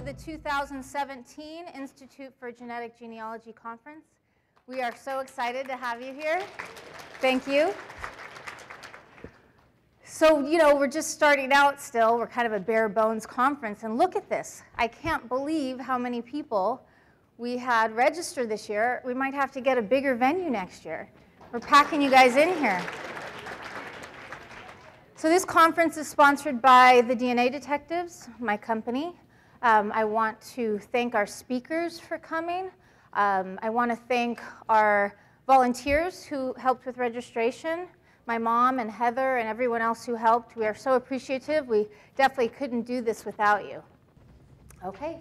the 2017 Institute for Genetic Genealogy Conference. We are so excited to have you here. Thank you. So, we're just starting out still. We're kind of a bare bones conference. And look at this. I can't believe how many people we had registered this year. We might have to get a bigger venue next year. We're packing you guys in here. So this conference is sponsored by the DNA Detectives, my company. I want to thank our speakers for coming. I want to thank our volunteers who helped with registration, my mom and Heather and everyone else who helped. We are so appreciative. We definitely couldn't do this without you. Okay.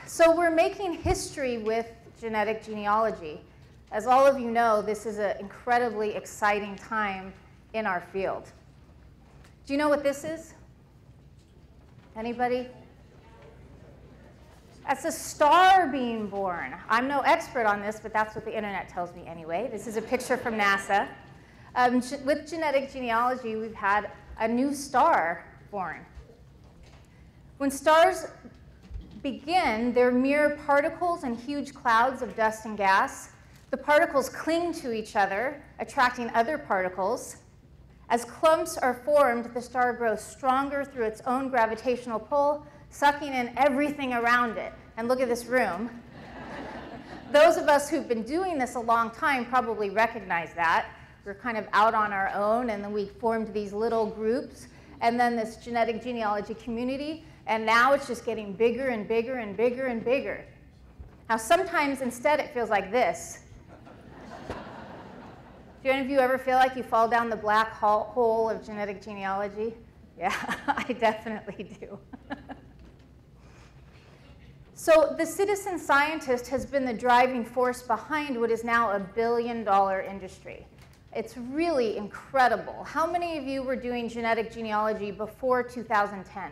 So we're making history with genetic genealogy. As all of you know, this is an incredibly exciting time in our field. Do you know what this is? Anybody? That's a star being born. I'm no expert on this, but that's what the internet tells me anyway. This is a picture from NASA. With genetic genealogy, we've had a new star born. When stars begin, they're mere particles and huge clouds of dust and gas. The particles cling to each other, attracting other particles. As clumps are formed, the star grows stronger through its own gravitational pull, sucking in everything around it. And look at this room. Those of us who've been doing this a long time probably recognize that. We're kind of out on our own, and then we formed these little groups, and then this genetic genealogy community, and now it's just getting bigger and bigger and bigger and bigger. Now, sometimes instead it feels like this. Do any of you ever feel like you fall down the black hole of genetic genealogy? Yeah, I definitely do. So the citizen scientist has been the driving force behind what is now a billion-dollar industry. It's really incredible. How many of you were doing genetic genealogy before 2010?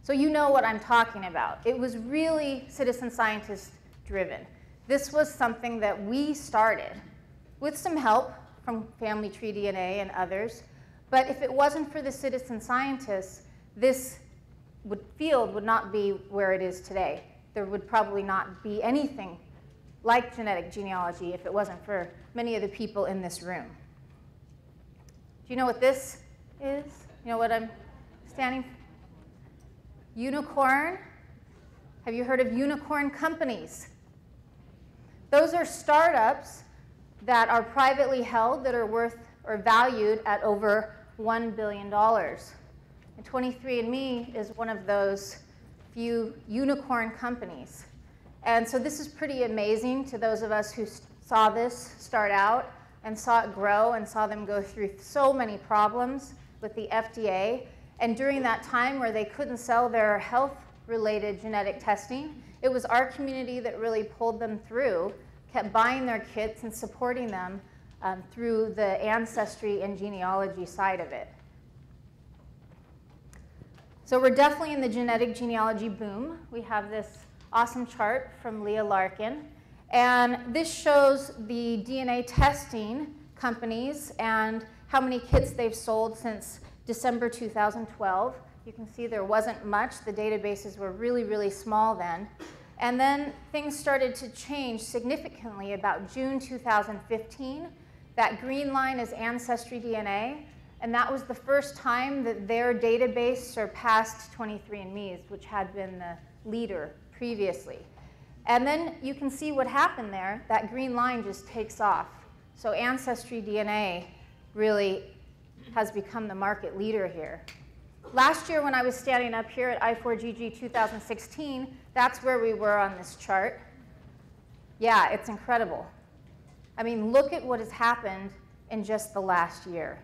So you know what I'm talking about. It was really citizen scientist driven. This was something that we started with some help from Family Tree DNA and others. But if it wasn't for the citizen scientists, this field would not be where it is today. There would probably not be anything like genetic genealogy if it wasn't for many of the people in this room. Do you know what this is? You know what I'm standing for? Unicorn. Have you heard of unicorn companies? Those are startups that are privately held that are worth or valued at over $1 billion. And 23andMe is one of those few unicorn companies. And so this is pretty amazing to those of us who saw this start out and saw it grow and saw them go through so many problems with the FDA. And during that time where they couldn't sell their health-related genetic testing, it was our community that really pulled them through, kept buying their kits and supporting them through the ancestry and genealogy side of it. So we're definitely in the genetic genealogy boom. We have this awesome chart from Leah Larkin. And this shows the DNA testing companies and how many kits they've sold since December 2012. You can see there wasn't much. The databases were really, really small then. And then things started to change significantly about June 2015. That green line is Ancestry DNA. And that was the first time that their database surpassed 23andMe's, which had been the leader previously. And then you can see what happened there. That green line just takes off. So Ancestry DNA really has become the market leader here. Last year when I was standing up here at i4GG 2016, that's where we were on this chart. Yeah, it's incredible. I mean, look at what has happened in just the last year.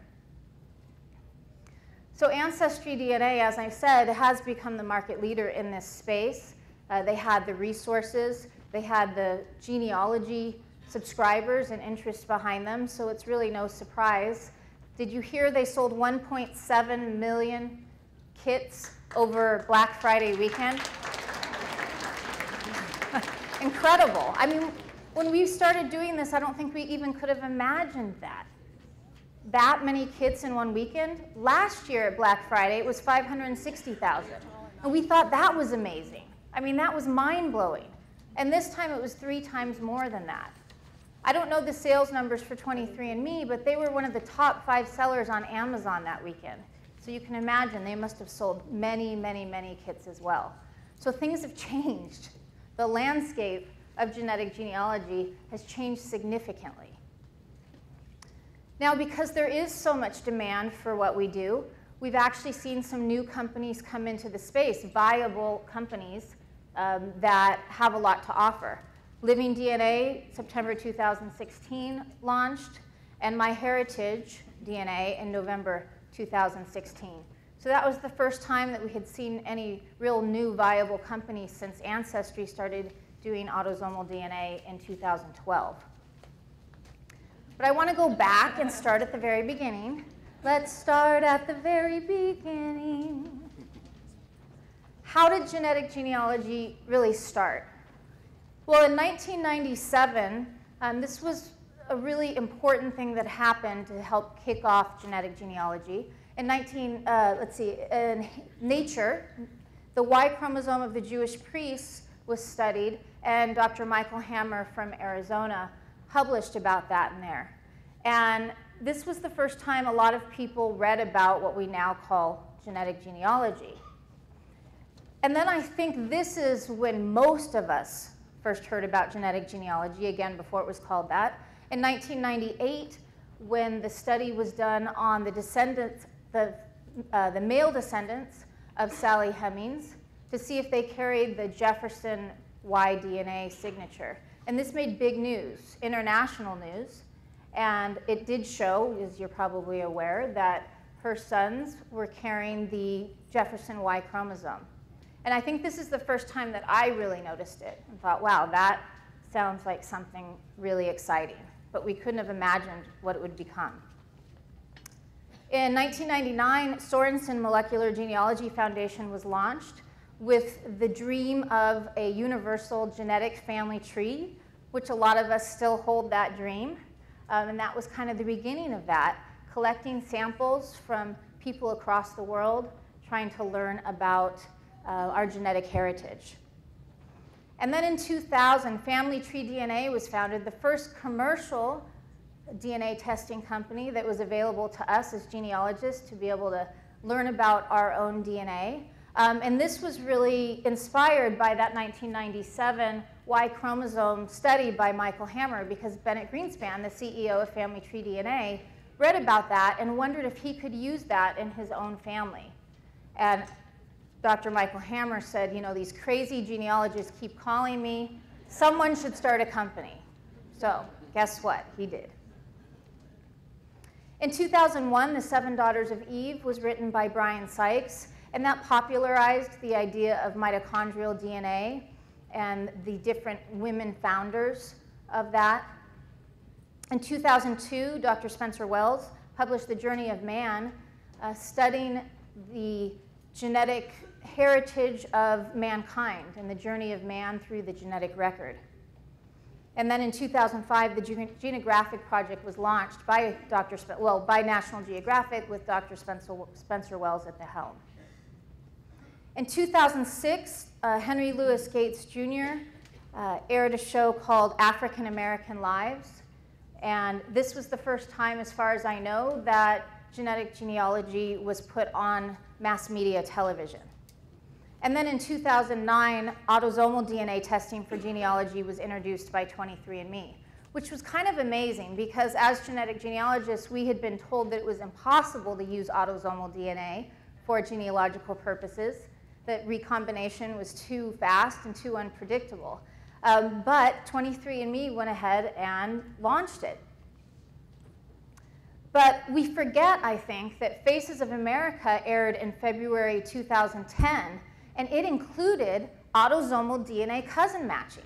So Ancestry DNA, as I said, has become the market leader in this space. They had the resources, they had the genealogy subscribers and interest behind them, so it's really no surprise. Did you hear they sold 1.7 million kits over Black Friday weekend? Incredible. I mean, when we started doing this, I don't think we even could have imagined that. that many kits in one weekend. Last year at Black Friday, it was 560,000. And we thought that was amazing. I mean, that was mind-blowing. And this time it was 3 times more than that. I don't know the sales numbers for 23andMe, but they were one of the top 5 sellers on Amazon that weekend. So you can imagine they must have sold many, many, many kits as well. So things have changed. The landscape of genetic genealogy has changed significantly. Now, because there is so much demand for what we do, we've actually seen some new companies come into the space, viable companies that have a lot to offer. Living DNA, September 2016 launched, and MyHeritage DNA in November 2016. So that was the first time that we had seen any real new viable companies since Ancestry started doing autosomal DNA in 2012. But I want to go back and start at the very beginning. Let's start at the very beginning. How did genetic genealogy really start? Well, in 1997, this was a really important thing that happened to help kick off genetic genealogy. In in Nature, the Y chromosome of the Jewish priests was studied, and Dr. Michael Hammer from Arizona published about that in there. And this was the first time a lot of people read about what we now call genetic genealogy. And then I think this is when most of us first heard about genetic genealogy, again, before it was called that. In 1998, when the study was done on the descendants, the male descendants of Sally Hemings, to see if they carried the Jefferson Y DNA signature. And this made big news, international news. And it did show, as you're probably aware, that her sons were carrying the Jefferson Y chromosome. And I think this is the first time that I really noticed it and thought, wow, that sounds like something really exciting. But we couldn't have imagined what it would become. In 1999, Sorensen Molecular Genealogy Foundation was launched with the dream of a universal genetic family tree, which a lot of us still hold that dream. And that was kind of the beginning of that, collecting samples from people across the world, trying to learn about our genetic heritage. And then in 2000, Family Tree DNA was founded, the first commercial DNA testing company that was available to us as genealogists to be able to learn about our own DNA. And this was really inspired by that 1997 Y chromosome study by Michael Hammer, because Bennett Greenspan, the CEO of Family Tree DNA, read about that and wondered if he could use that in his own family. And Dr. Michael Hammer said, you know, these crazy genealogists keep calling me. Someone should start a company. So guess what? He did. In 2001, The 7 Daughters of Eve was written by Brian Sykes, and that popularized the idea of mitochondrial DNA and the different women founders of that. In 2002, Dr. Spencer Wells published The Journey of Man, studying the genetic heritage of mankind and the journey of man through the genetic record. And then in 2005, the Genographic Project was launched by by National Geographic with Dr. Spencer Wells at the helm. In 2006, Henry Louis Gates Jr. Aired a show called African American Lives. And this was the first time, as far as I know, that genetic genealogy was put on mass media television. And then in 2009, autosomal DNA testing for genealogy was introduced by 23andMe, which was kind of amazing because as genetic genealogists, we had been told that it was impossible to use autosomal DNA for genealogical purposes, that recombination was too fast and too unpredictable. But 23andMe went ahead and launched it. But we forget, I think, that Faces of America aired in February 2010, and it included autosomal DNA cousin matching,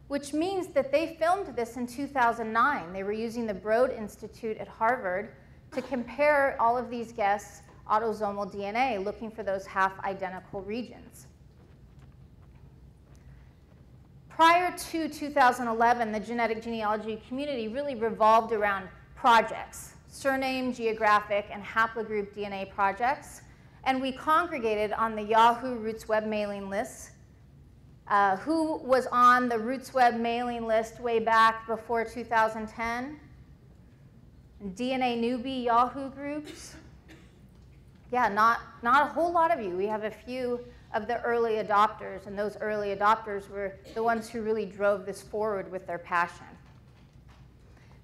which means that they filmed this in 2009. They were using the Broad Institute at Harvard to compare all of these guests' autosomal DNA, looking for those half-identical regions. Prior to 2011, the genetic genealogy community really revolved around projects. surname, geographic, and haplogroup DNA projects. And we congregated on the Yahoo RootsWeb mailing list. Who was on the RootsWeb mailing list way back before 2010? DNA newbie Yahoo groups? Yeah, not a whole lot of you. We have a few of the early adopters, and those early adopters were the ones who really drove this forward with their passion.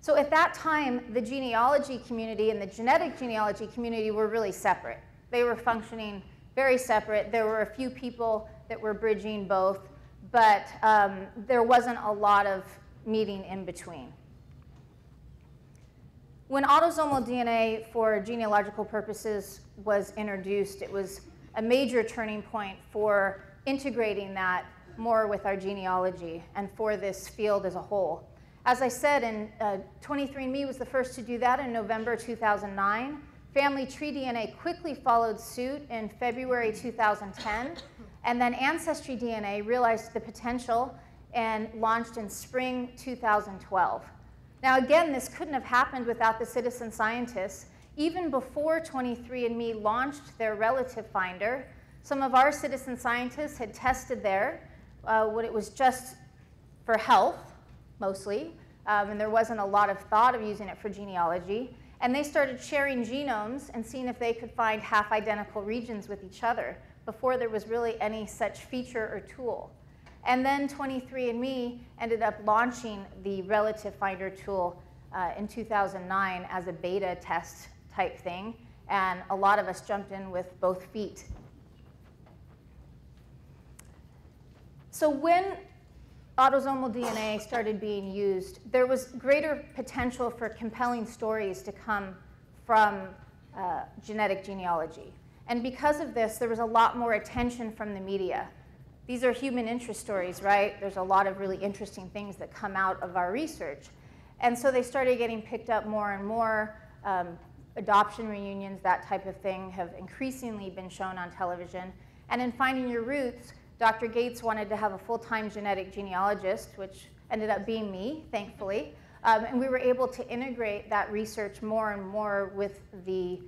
So at that time, the genealogy community and the genetic genealogy community were really separate. They were functioning very separate. There were a few people that were bridging both, but there wasn't a lot of meeting in between. When autosomal DNA for genealogical purposes was introduced, it was a major turning point for integrating that more with our genealogy and for this field as a whole. As I said, 23andMe was the first to do that in November 2009. Family Tree DNA quickly followed suit in February 2010. And then Ancestry DNA realized the potential and launched in spring 2012. Now again, this couldn't have happened without the citizen scientists. Even before 23andMe launched their relative finder, some of our citizen scientists had tested there when it was just for health, mostly, and there wasn't a lot of thought of using it for genealogy. And they started sharing genomes and seeing if they could find half-identical regions with each other before there was really any such feature or tool. And then 23andMe ended up launching the relative finder tool in 2009 as a beta test type thing, and a lot of us jumped in with both feet. So when autosomal DNA started being used, there was greater potential for compelling stories to come from genetic genealogy. And because of this, there was a lot more attention from the media. These are human interest stories, right? There's a lot of really interesting things that come out of our research. And so they started getting picked up more and more. Adoption reunions, that type of thing, have increasingly been shown on television. And in Finding Your Roots, Dr. Gates wanted to have a full-time genetic genealogist, which ended up being me, thankfully. And we were able to integrate that research more and more with the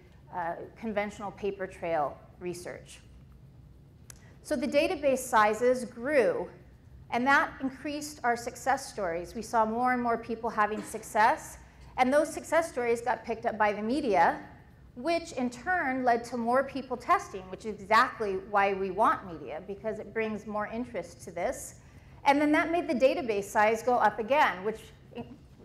conventional paper trail research. So the database sizes grew, and that increased our success stories. We saw more and more people having success, and those success stories got picked up by the media, which in turn led to more people testing, which is exactly why we want media, because it brings more interest to this. And then that made the database size go up again, which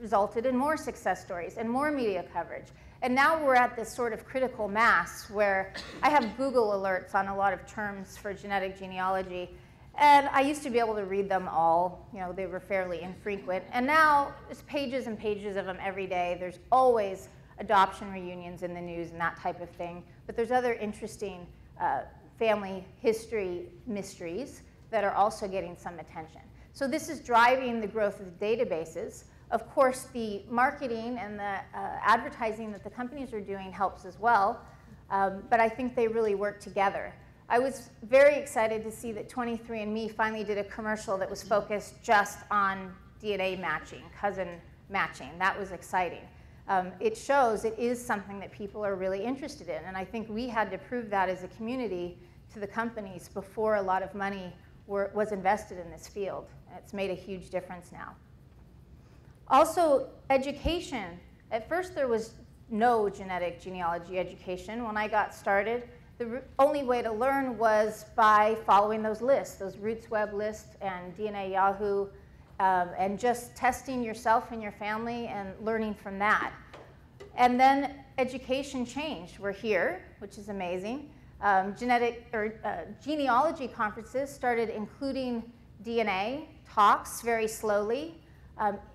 resulted in more success stories and more media coverage. And now we're at this sort of critical mass where I have Google alerts on a lot of terms for genetic genealogy. And I used to be able to read them all. You know, they were fairly infrequent. And now it's pages and pages of them every day. There's always adoption reunions in the news and that type of thing. But there's other interesting family history mysteries that are also getting some attention. So this is driving the growth of the databases. Of course, the marketing and the advertising that the companies are doing helps as well, but I think they really work together. I was very excited to see that 23andMe finally did a commercial that was focused just on DNA matching, cousin matching. That was exciting. It shows it is something that people are really interested in, and I think we had to prove that as a community to the companies before a lot of money was invested in this field. And it's made a huge difference now. Also, education. At first, there was no genetic genealogy education. When I got started, the only way to learn was by following those lists, those RootsWeb lists and DNA Yahoo, and just testing yourself and your family and learning from that. And then education changed. We're here, which is amazing. Genealogy conferences started including DNA talks very slowly.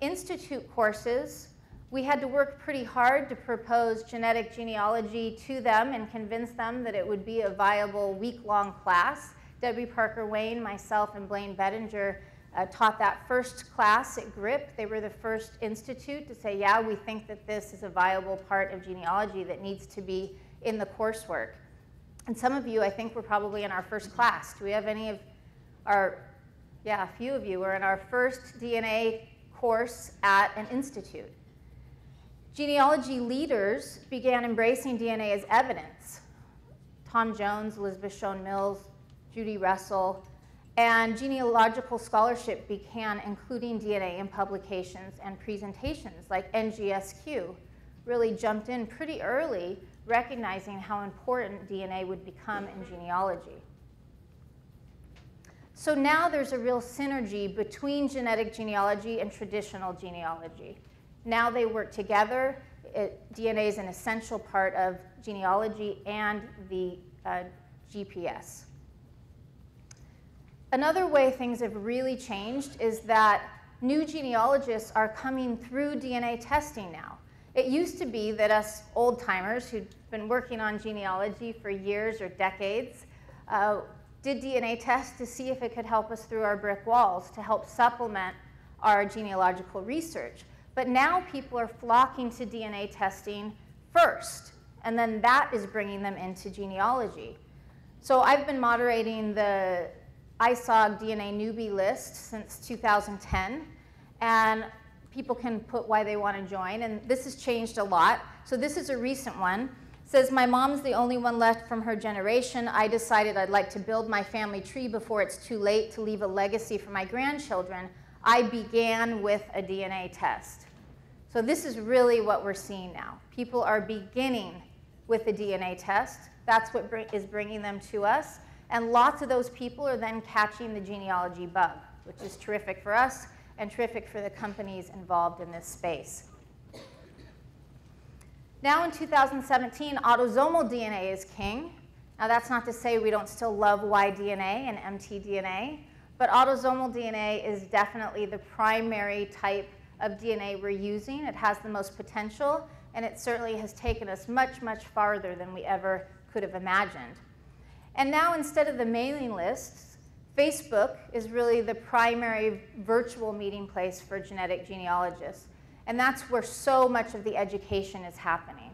Institute courses, we had to work pretty hard to propose genetic genealogy to them and convince them that it would be a viable week-long class. Debbie Parker-Wayne, myself, and Blaine Bettinger taught that first class at GRIP. They were the first institute to say, yeah, we think that this is a viable part of genealogy that needs to be in the coursework. And some of you, I think, were probably in our first class. Do we have any of our, yeah, a few of you were in our first DNA course at an institute. Genealogy leaders began embracing DNA as evidence. Tom Jones, Elizabeth Shown Mills, Judy Russell, and genealogical scholarship began including DNA in publications and presentations like NGSQ. Really jumped in pretty early, recognizing how important DNA would become in genealogy. So now there's a real synergy between genetic genealogy and traditional genealogy. Now they work together. DNA is an essential part of genealogy and the GPS. Another way things have really changed is that new genealogists are coming through DNA testing now. It used to be that us old-timers who'd been working on genealogy for years or decades did DNA tests to see if it could help us through our brick walls, to help supplement our genealogical research. But now people are flocking to DNA testing first, and then that is bringing them into genealogy. So I've been moderating the i4GG DNA newbie list since 2010, and people can put why they want to join, and this has changed a lot. So this is a recent one. It says, my mom's the only one left from her generation. I decided I'd like to build my family tree before it's too late to leave a legacy for my grandchildren. I began with a DNA test. So this is really what we're seeing now. People are beginning with a DNA test. That's what is bringing them to us. And lots of those people are then catching the genealogy bug, which is terrific for us and terrific for the companies involved in this space. Now in 2017, autosomal DNA is king. Now that's not to say we don't still love Y-DNA and mtDNA, but autosomal DNA is definitely the primary type of DNA we're using. It has the most potential, and it certainly has taken us much, much farther than we ever could have imagined. And now instead of the mailing lists, Facebook is really the primary virtual meeting place for genetic genealogists. And that's where so much of the education is happening.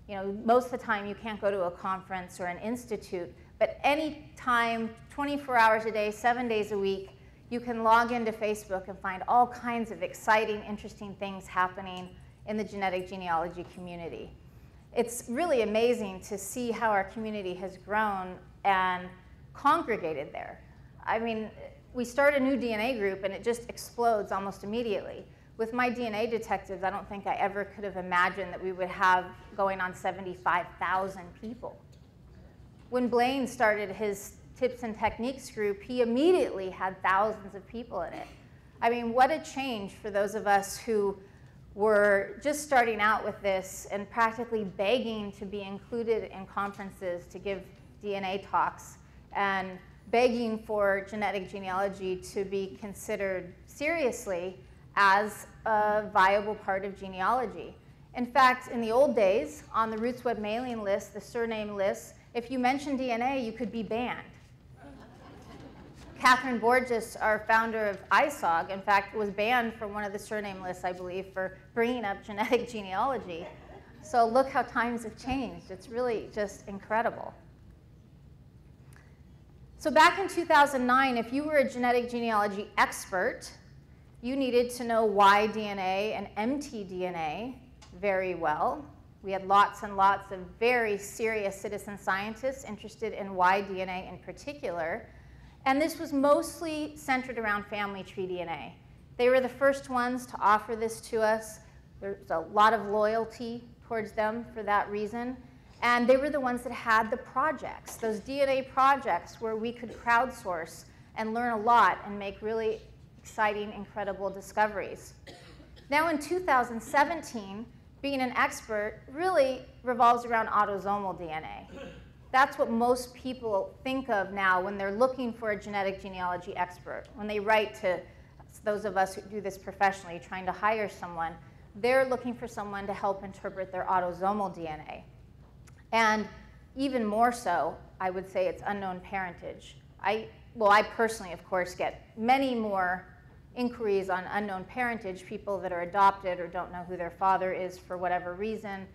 You know, most of the time you can't go to a conference or an institute, but any time, 24 hours a day, 7 days a week, you can log into Facebook and find all kinds of exciting, interesting things happening in the genetic genealogy community. It's really amazing to see how our community has grown and congregated there. I mean, we start a new DNA group and it just explodes almost immediately. With my DNA detectives, I don't think I ever could have imagined that we would have going on 75,000 people. When Blaine started his tips and techniques group, he immediately had thousands of people in it. I mean, what a change for those of us who were just starting out with this and practically begging to be included in conferences to give DNA talks and begging for genetic genealogy to be considered seriously as a viable part of genealogy. In fact, in the old days, on the RootsWeb mailing list, the surname list, if you mentioned DNA, you could be banned. Catherine Borges, our founder of i4GG, in fact, was banned from one of the surname lists, I believe, for bringing up genetic genealogy. So look how times have changed. It's really just incredible. So back in 2009, if you were a genetic genealogy expert, you needed to know Y-DNA and mtDNA very well. We had lots and lots of very serious citizen scientists interested in Y-DNA in particular. And this was mostly centered around family tree DNA. They were the first ones to offer this to us. There's a lot of loyalty towards them for that reason. And they were the ones that had the projects, those DNA projects where we could crowdsource and learn a lot and make really exciting, incredible discoveries. Now in 2017, being an expert really revolves around autosomal DNA. That's what most people think of now when they're looking for a genetic genealogy expert. When they write to those of us who do this professionally, trying to hire someone, they're looking for someone to help interpret their autosomal DNA. And even more so, I would say it's unknown parentage. I personally, of course, get many more inquiries on unknown parentage, people that are adopted or don't know who their father is for whatever reason,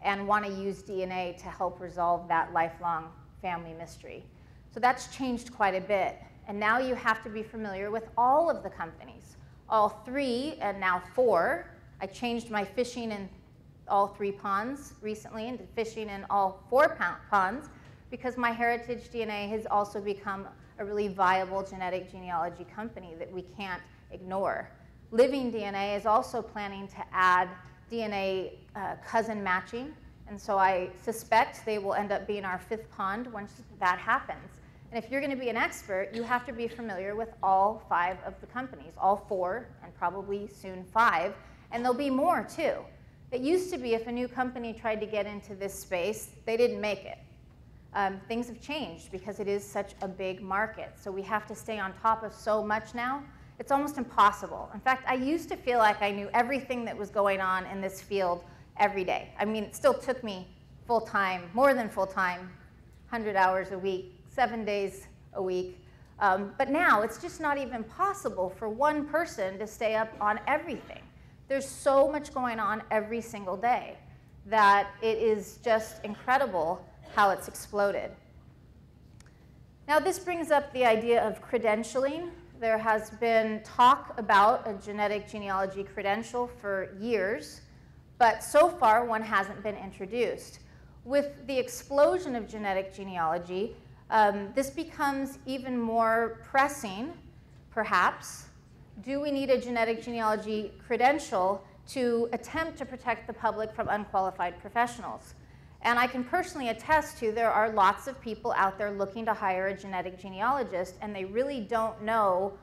and want to use DNA to help resolve that lifelong family mystery. So that's changed quite a bit. And now you have to be familiar with all of the companies, all 3 and now 4. I changed my fishing and all 3 ponds recently and fishing in all 4 ponds because MyHeritage DNA has also become a really viable genetic genealogy company that we can't ignore. Living DNA is also planning to add DNA cousin matching, and so I suspect they will end up being our 5th pond once that happens. And if you're going to be an expert, you have to be familiar with all 5 of the companies, all 4, and probably soon 5, and there'll be more too. It used to be if a new company tried to get into this space, they didn't make it. Things have changed because it is such a big market, so we have to stay on top of so much now. It's almost impossible. In fact, I used to feel like I knew everything that was going on in this field every day. I mean, it still took me full-time, more than full-time, 100 hours a week, 7 days a week. But now it's just not even possible for one person to stay up on everything. There's so much going on every single day that it is just incredible how it's exploded. Now this brings up the idea of credentialing. There has been talk about a genetic genealogy credential for years, but so far one hasn't been introduced. With the explosion of genetic genealogy, this becomes even more pressing, perhaps. Do we need a genetic genealogy credential to attempt to protect the public from unqualified professionals? And I can personally attest to there are lots of people out there looking to hire a genetic genealogist, and they really don't know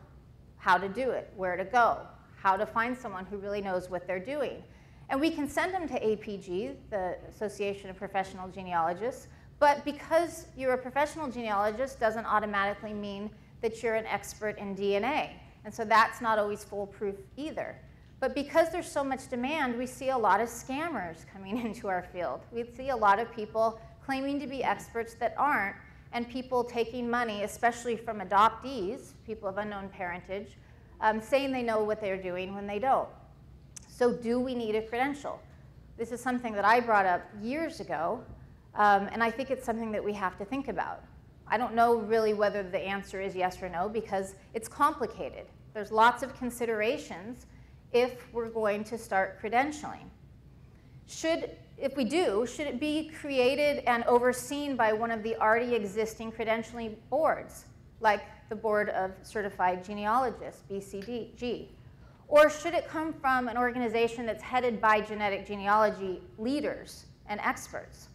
how to do it, where to go, how to find someone who really knows what they're doing. And we can send them to i4GG, the Association of Professional Genealogists, but because you're a professional genealogist doesn't automatically mean that you're an expert in DNA. And so that's not always foolproof either. But because there's so much demand, we see a lot of scammers coming into our field. We see a lot of people claiming to be experts that aren't, and people taking money, especially from adoptees, people of unknown parentage, saying they know what they're doing when they don't. So do we need a credential? This is something that I brought up years ago, and I think it's something that we have to think about. I don't know really whether the answer is yes or no because it's complicated. There's lots of considerations if we're going to start credentialing. If we do, should it be created and overseen by one of the already existing credentialing boards, like the Board of Certified Genealogists, BCG? Or should it come from an organization that's headed by genetic genealogy leaders and experts?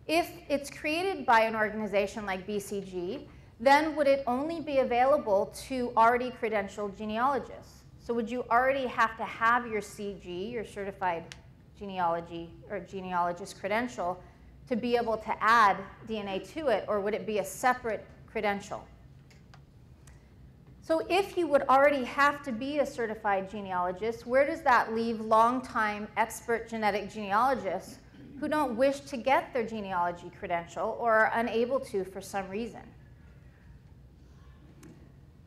If it's created by an organization like BCG, then would it only be available to already credentialed genealogists? So would you already have to have your CG, your certified genealogy or genealogist credential, to be able to add DNA to it, or would it be a separate credential? So if you would already have to be a certified genealogist, where does that leave longtime expert genetic genealogists who don't wish to get their genealogy credential or are unable to for some reason?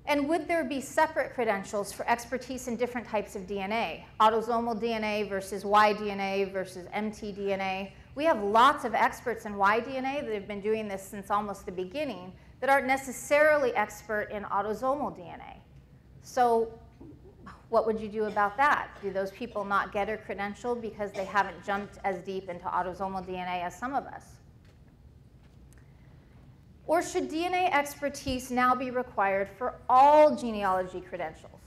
And would there be separate credentials for expertise in different types of DNA? Autosomal DNA versus Y-DNA versus mtDNA. We have lots of experts in Y-DNA that have been doing this since almost the beginning that aren't necessarily expert in autosomal DNA. So what would you do about that? Do those people not get a credential because they haven't jumped as deep into autosomal DNA as some of us? Or should DNA expertise now be required for all genealogy credentials?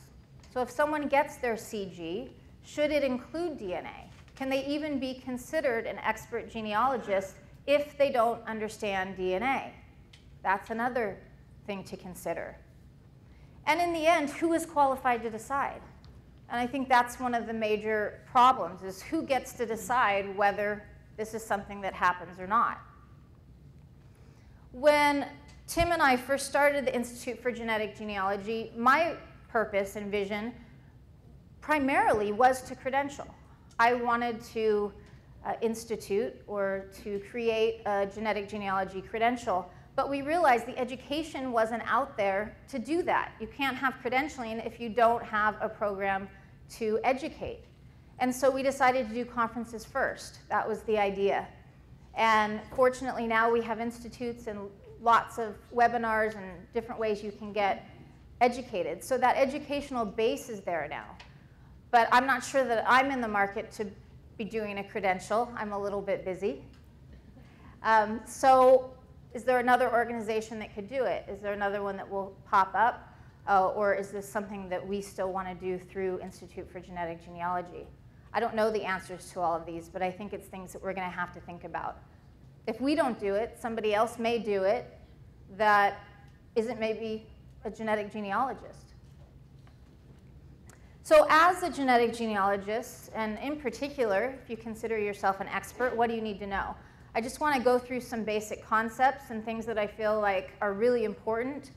So if someone gets their CG, should it include DNA? Can they even be considered an expert genealogist if they don't understand DNA? That's another thing to consider. And in the end, who is qualified to decide? And I think that's one of the major problems, is who gets to decide whether this is something that happens or not. When Tim and I first started the Institute for Genetic Genealogy, my purpose and vision primarily was to credential. I wanted to institute or to create a genetic genealogy credential, but we realized the education wasn't out there to do that. You can't have credentialing if you don't have a program to educate. And so we decided to do conferences first. That was the idea. And fortunately now we have institutes and lots of webinars and different ways you can get educated. So that educational base is there now. But I'm not sure that I'm in the market to be doing a credential. I'm a little bit busy. So is there another organization that could do it? Is there another one that will pop up? Or is this something that we still want to do through Institute for Genetic Genealogy? I don't know the answers to all of these, but I think it's things that we're going to have to think about. If we don't do it, somebody else may do it that isn't maybe a genetic genealogist. So as a genetic genealogist, and in particular, if you consider yourself an expert, what do you need to know? I just want to go through some basic concepts and things that I feel like are really important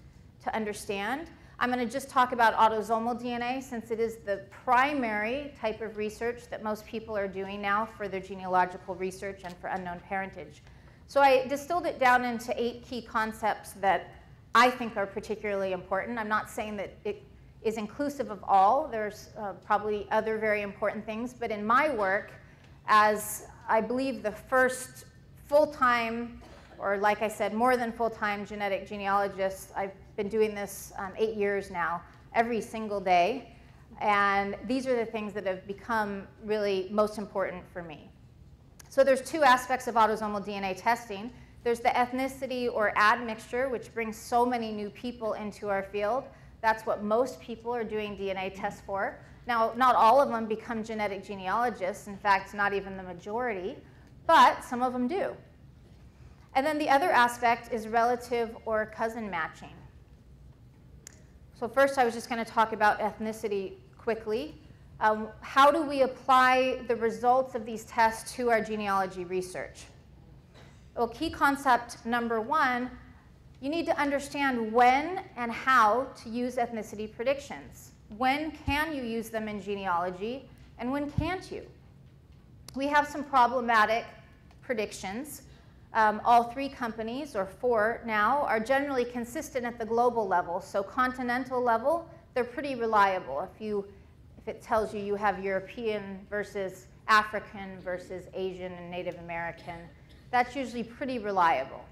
to understand. I'm going to just talk about autosomal DNA since it is the primary type of research that most people are doing now for their genealogical research and for unknown parentage. So I distilled it down into 8 key concepts that I think are particularly important. I'm not saying that it is inclusive of all. There's probably other very important things, but in my work, as I believe the first full-time, or like I said, more than full-time genetic genealogist, I've been doing this 8 years now, every single day, and these are the things that have become really most important for me. So there's 2 aspects of autosomal DNA testing. There's the ethnicity or admixture, which brings so many new people into our field. That's what most people are doing DNA tests for. Now, not all of them become genetic genealogists. In fact, not even the majority, but some of them do. And then the other aspect is relative or cousin matching. So first, I was just going to talk about ethnicity quickly. How do we apply the results of these tests to our genealogy research? Well, key concept number 1, you need to understand when and how to use ethnicity predictions. When can you use them in genealogy, and when can't you? We have some problematic predictions. All 3 companies, or 4 now, are generally consistent at the global level. So continental level, they're pretty reliable. If it tells you have European versus African versus Asian and Native American, that's usually pretty reliable.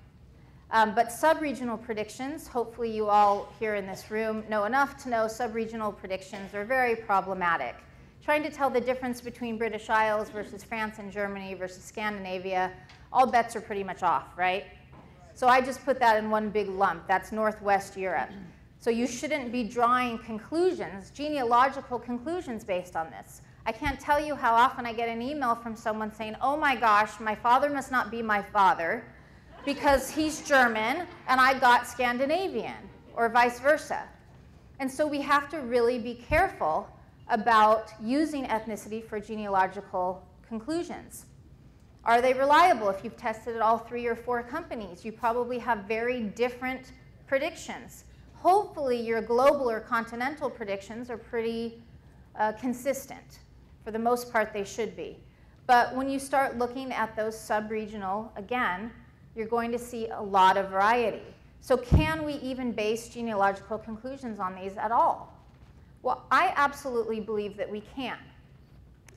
But sub-regional predictions, hopefully you all here in this room know enough to know sub-regional predictions are very problematic. Trying to tell the difference between British Isles versus France and Germany versus Scandinavia, all bets are pretty much off, right? So I just put that in one big lump. That's Northwest Europe. So you shouldn't be drawing conclusions, genealogical conclusions based on this. I can't tell you how often I get an email from someone saying, oh my gosh, my father must not be my father because he's German and I got Scandinavian, or vice versa. And so we have to really be careful about using ethnicity for genealogical conclusions. Are they reliable? If you've tested at all 3 or 4 companies, you probably have very different predictions. Hopefully your global or continental predictions are pretty consistent. For the most part, they should be. But when you start looking at those sub-regional, again, you're going to see a lot of variety. So can we even base genealogical conclusions on these at all? Well, I absolutely believe that we can.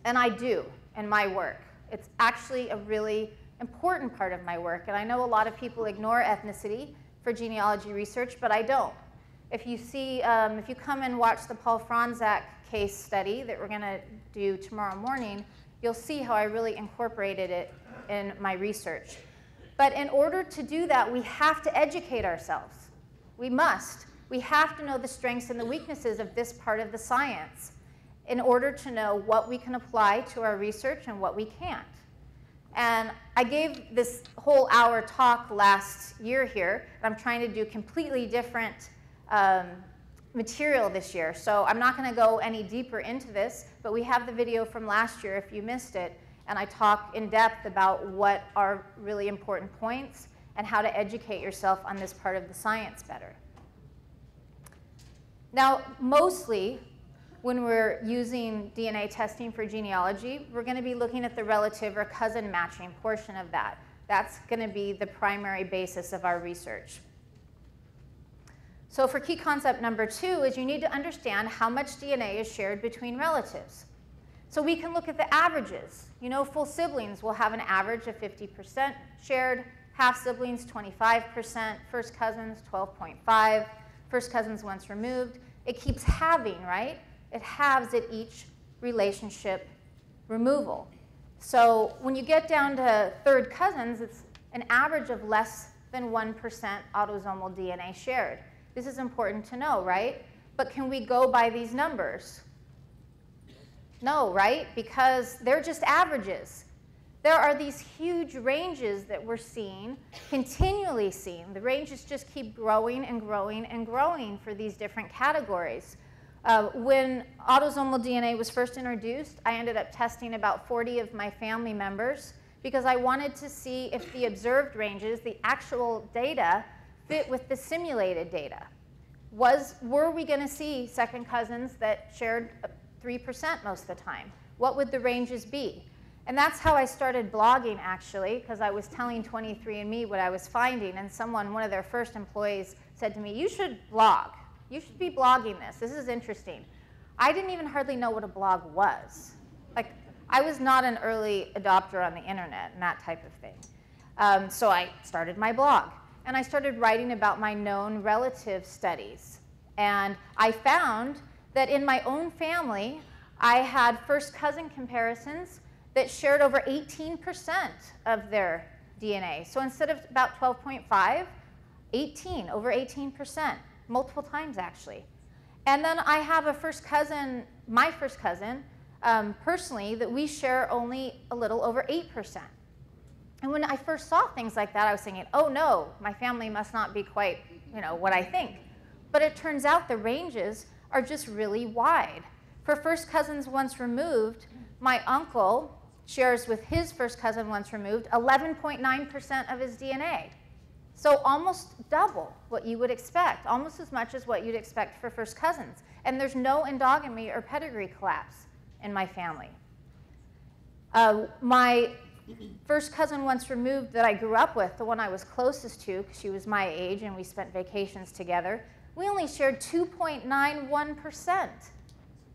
And I do in my work. It's actually a really important part of my work. And I know a lot of people ignore ethnicity for genealogy research, but I don't. If you see, if you come and watch the Paul Franczak case study that we're going to do tomorrow morning, you'll see how I really incorporated it in my research. But in order to do that, we have to educate ourselves. We must. We have to know the strengths and the weaknesses of this part of the science in order to know what we can apply to our research and what we can't. And I gave this whole hour talk last year here, and I'm trying to do completely different material this year. So I'm not going to go any deeper into this, but we have the video from last year if you missed it, and I talk in depth about what are really important points and how to educate yourself on this part of the science better. Now, mostly, when we're using DNA testing for genealogy, we're going to be looking at the relative or cousin matching portion of that. That's going to be the primary basis of our research. So for key concept number 2 is you need to understand how much DNA is shared between relatives. So we can look at the averages. You know, full siblings will have an average of 50% shared, half siblings 25%, first cousins 12.5%, first cousins once removed. It keeps halving, right? It halves at each relationship removal. So when you get down to third cousins, it's an average of less than 1% autosomal DNA shared. This is important to know, right? But can we go by these numbers? No, right? Because they're just averages. There are these huge ranges that we're seeing, continually seeing. The ranges just keep growing and growing and growing for these different categories. When autosomal DNA was first introduced, I ended up testing about 40 of my family members because I wanted to see if the observed ranges, the actual data, fit with the simulated data. Were we going to see second cousins that shared 3% most of the time? What would the ranges be? And that's how I started blogging, actually, because I was telling 23andMe what I was finding, and one of their first employees, said to me, "You should blog. You should be blogging this. This is interesting." I didn't even hardly know what a blog was. Like, I was not an early adopter on the internet and that type of thing. So I started my blog, and I started writing about my known relative studies. And I found that in my own family, I had first cousin comparisons that shared over 18% of their DNA. So instead of about 12.5, 18, over 18%, multiple times actually. And then I have a first cousin, my first cousin, personally, that we share only a little over 8%. And when I first saw things like that, I was thinking, oh no, my family must not be quite, what I think. But it turns out the ranges are just really wide. For first cousins once removed, my uncle shares with his first cousin once removed 11.9% of his DNA. So almost double what you would expect, almost as much as what you'd expect for first cousins. And there's no endogamy or pedigree collapse in my family. My first cousin once removed that I grew up with, the one I was closest to, because she was my age and we spent vacations together, we only shared 2.91%.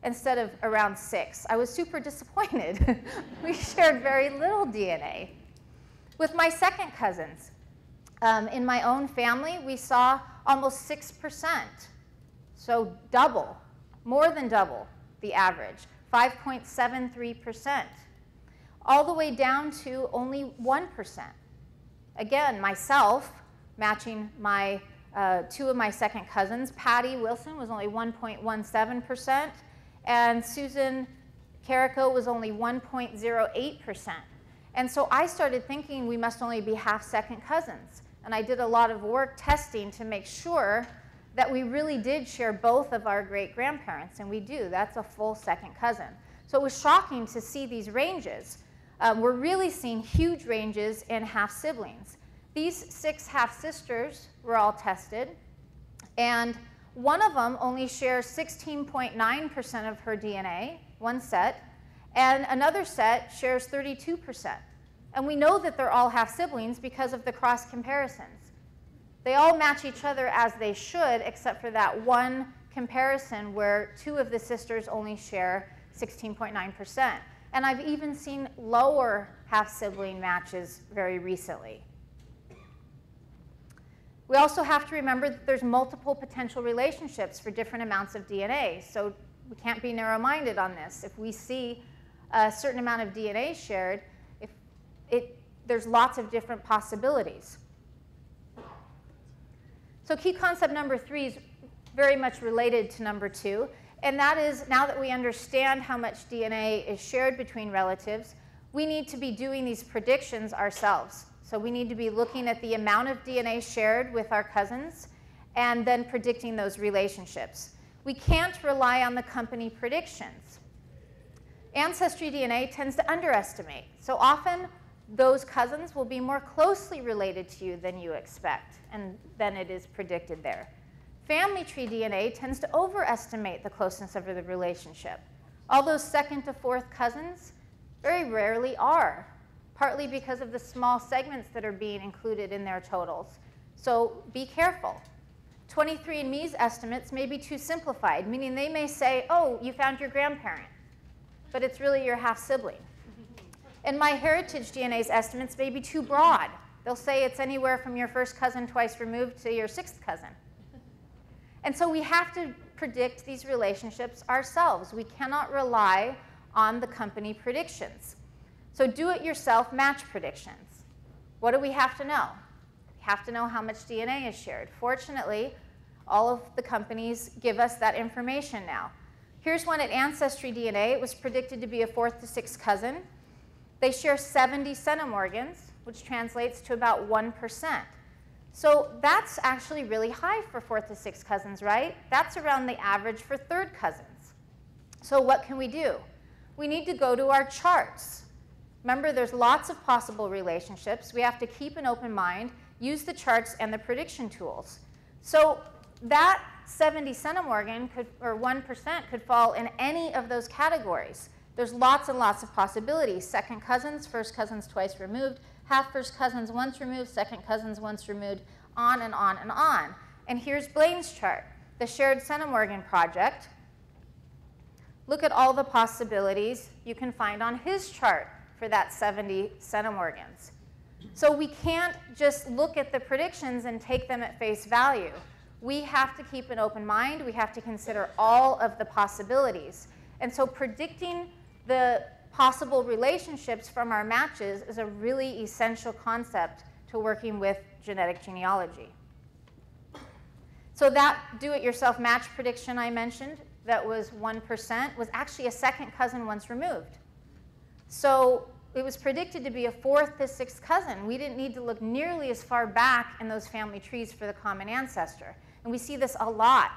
Instead of around 6. I was super disappointed. We shared very little DNA. With my second cousins, in my own family, we saw almost 6%. So double, more than double the average, 5.73%. All the way down to only 1%. Again, myself, matching my two of my second cousins, Patty Wilson was only 1.17%. And Susan Carrico was only 1.08%. And so I started thinking we must only be half second cousins. And I did a lot of work testing to make sure that we really did share both of our great-grandparents, and we do. That's a full second cousin. So it was shocking to see these ranges. We're really seeing huge ranges in half-siblings. These 6 half-sisters were all tested, and one of them only shares 16.9% of her DNA, one set, and another set shares 32%. And we know that they're all half-siblings because of the cross comparisons. They all match each other as they should, except for that one comparison where 2 of the sisters only share 16.9%. And I've even seen lower half-sibling matches very recently. We also have to remember that there's multiple potential relationships for different amounts of DNA, so we can't be narrow-minded on this. If we see a certain amount of DNA shared, there's lots of different possibilities. So key concept number 3 is very much related to number 2, and that is, now that we understand how much DNA is shared between relatives, we need to be doing these predictions ourselves. So we need to be looking at the amount of DNA shared with our cousins and then predicting those relationships. We can't rely on the company predictions. Ancestry DNA tends to underestimate. So often those cousins will be more closely related to you than you expect, and then it is predicted there. Family tree DNA tends to overestimate the closeness of the relationship. All those second to fourth cousins very rarely are, partly because of the small segments that are being included in their totals. So be careful. 23andMe's estimates may be too simplified, meaning they may say, oh, you found your grandparent, but it's really your half-sibling. And MyHeritage DNA's estimates may be too broad. They'll say it's anywhere from your first cousin twice removed to your 6th cousin. And so we have to predict these relationships ourselves. We cannot rely on the company predictions. So do-it-yourself match predictions. What do we have to know? We have to know how much DNA is shared. Fortunately, all of the companies give us that information now. Here's one at Ancestry DNA. It was predicted to be a 4th to 6th cousin. They share 70 centimorgans, which translates to about 1%. So that's actually really high for 4th to 6th cousins, right? That's around the average for 3rd cousins. So what can we do? We need to go to our charts. Remember, there's lots of possible relationships. We have to keep an open mind, use the charts and the prediction tools. So that 70 centimorgan or 1% could fall in any of those categories. There's lots and lots of possibilities. 2nd cousins, 1st cousins twice removed, half 1st cousins once removed, 2nd cousins once removed, on and on and on. And here's Blaine's chart, the Shared Centimorgan Project. Look at all the possibilities you can find on his chart for that 70 centimorgans. So we can't just look at the predictions and take them at face value. We have to keep an open mind. We have to consider all of the possibilities. And so predicting the possible relationships from our matches is a really essential concept to working with genetic genealogy. So that do-it-yourself match prediction I mentioned, that was 1%, was actually a 2nd cousin once removed. So it was predicted to be a 4th to 6th cousin. We didn't need to look nearly as far back in those family trees for the common ancestor. And we see this a lot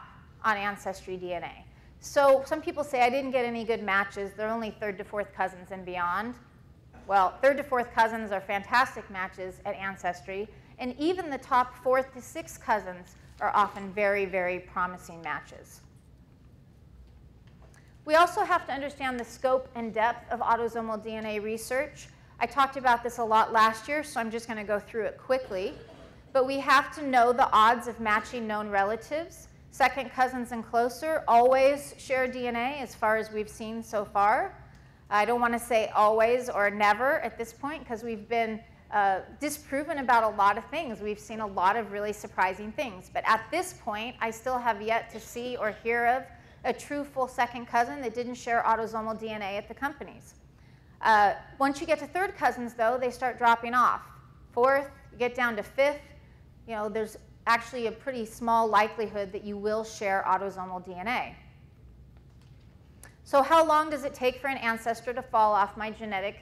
on Ancestry DNA. So some people say, I didn't get any good matches. They're only 3rd to 4th cousins and beyond. Well, 3rd to 4th cousins are fantastic matches at Ancestry. And even the top 4th to 6th cousins are often very, very promising matches. We also have to understand the scope and depth of autosomal DNA research. I talked about this a lot last year, so I'm just going to go through it quickly. But we have to know the odds of matching known relatives. 2nd cousins and closer always share DNA as far as we've seen so far. I don't want to say always or never at this point because we've been disproven about a lot of things. We've seen a lot of really surprising things. But at this point, I still have yet to see or hear of a true full 2nd cousin that didn't share autosomal DNA at the companies. Once you get to 3rd cousins, though, they start dropping off. 4th, you get down to 5th. You know, there's actually a pretty small likelihood that you will share autosomal DNA. So how long does it take for an ancestor to fall off my genetic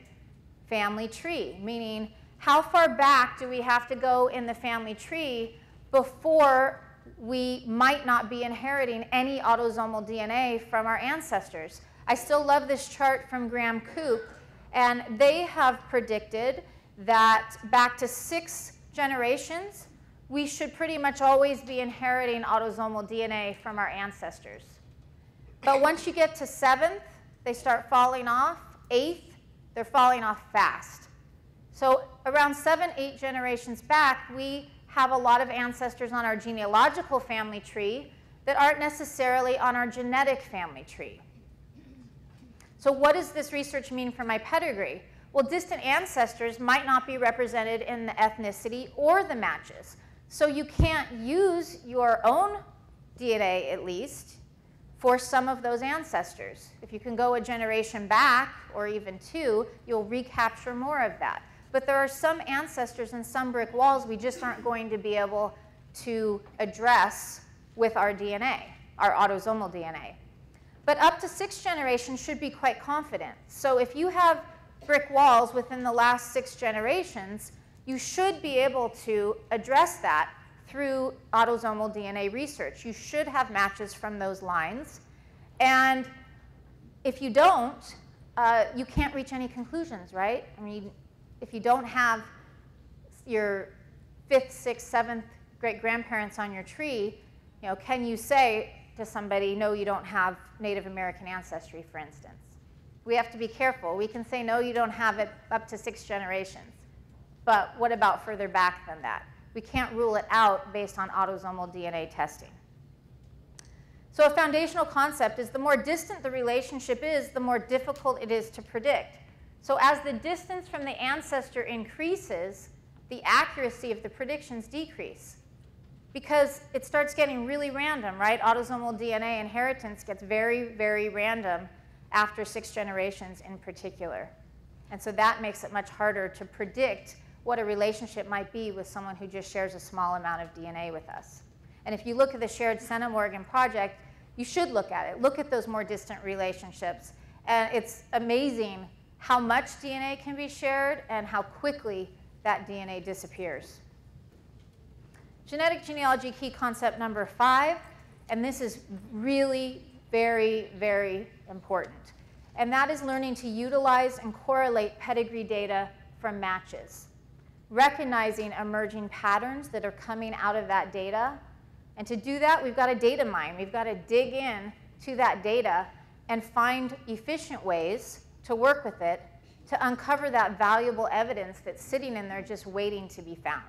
family tree? Meaning, how far back do we have to go in the family tree before we might not be inheriting any autosomal DNA from our ancestors? I still love this chart from Graham Coop, and they have predicted that back to 6 generations, we should pretty much always be inheriting autosomal DNA from our ancestors. But once you get to 7th, they start falling off. 8th, they're falling off fast. So around 7, 8 generations back, we have a lot of ancestors on our genealogical family tree that aren't necessarily on our genetic family tree. So what does this research mean for my pedigree? Well, distant ancestors might not be represented in the ethnicity or the matches. So you can't use your own DNA, at least, for some of those ancestors. If you can go a generation back, or even 2, you'll recapture more of that. But there are some ancestors and some brick walls we just aren't going to be able to address with our DNA, our autosomal DNA. But up to 6 generations should be quite confident. So if you have brick walls within the last 6 generations, you should be able to address that through autosomal DNA research. You should have matches from those lines. And if you don't, you can't reach any conclusions, right? I mean, if you don't have your 5th, 6th, 7th great-grandparents on your tree, you know, can you say to somebody, no, you don't have Native American ancestry, for instance? We have to be careful. We can say, no, you don't have it up to 6 generations. But what about further back than that? We can't rule it out based on autosomal DNA testing. So a foundational concept is the more distant the relationship is, the more difficult it is to predict. So as the distance from the ancestor increases, the accuracy of the predictions decrease. Because it starts getting really random, right? Autosomal DNA inheritance gets very, very random after 6 generations in particular. And so that makes it much harder to predict what a relationship might be with someone who just shares a small amount of DNA with us. And if you look at the Shared Centimorgan project, you should look at it. Look at those more distant relationships. And it's amazing how much DNA can be shared and how quickly that DNA disappears. Genetic genealogy key concept number 5, and this is really very, very important. And that is learning to utilize and correlate pedigree data from matches. Recognizing emerging patterns that are coming out of that data. And to do that, we've got to data mine. We've got to dig in to that data and find efficient ways to work with it to uncover that valuable evidence that's sitting in there just waiting to be found.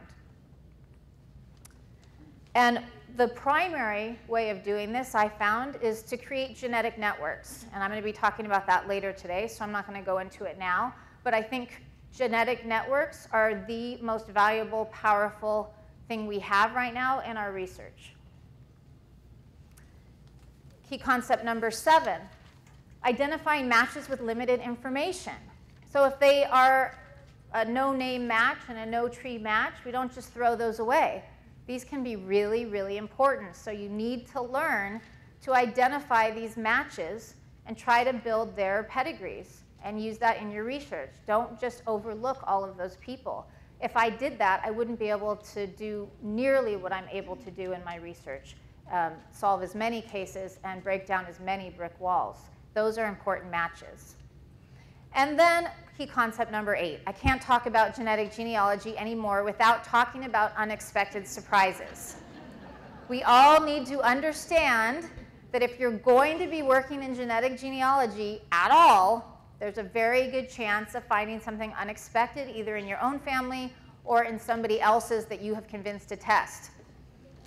And the primary way of doing this, I found, is to create genetic networks. And I'm going to be talking about that later today, so I'm not going to go into it now. But I think genetic networks are the most valuable, powerful thing we have right now in our research. Key concept number 7, identifying matches with limited information. So if they are a no-name match and a no-tree match, we don't just throw those away. These can be really, really important. So you need to learn to identify these matches and try to build their pedigrees and use that in your research. Don't just overlook all of those people. If I did that, I wouldn't be able to do nearly what I'm able to do in my research, solve as many cases and break down as many brick walls. Those are important matches. And then key concept number 8. I can't talk about genetic genealogy anymore without talking about unexpected surprises. We all need to understand that if you're going to be working in genetic genealogy at all, there's a very good chance of finding something unexpected either in your own family or in somebody else's that you have convinced to test.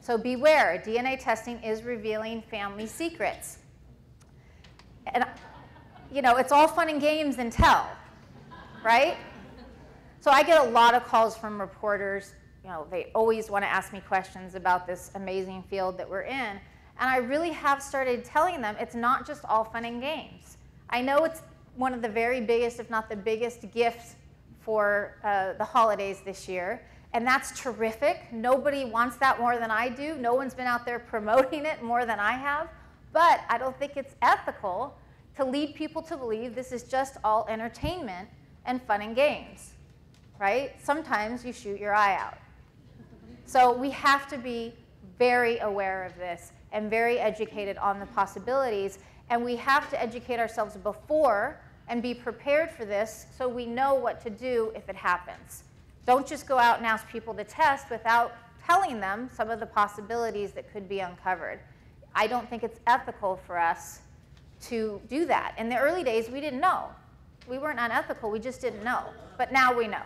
So beware, DNA testing is revealing family secrets. And you know, it's all fun and games until, right? So I get a lot of calls from reporters. You know, they always want to ask me questions about this amazing field that we're in. And I really have started telling them it's not just all fun and games. I know it's one of the very biggest, if not the biggest, gifts for the holidays this year. And that's terrific. Nobody wants that more than I do. No one's been out there promoting it more than I have. But I don't think it's ethical to lead people to believe this is just all entertainment and fun and games, right? Sometimes you shoot your eye out. So we have to be very aware of this and very educated on the possibilities, and we have to educate ourselves before and be prepared for this so we know what to do if it happens. Don't just go out and ask people to test without telling them some of the possibilities that could be uncovered. I don't think it's ethical for us to do that. In the early days, we didn't know. We weren't unethical, we just didn't know. But now we know.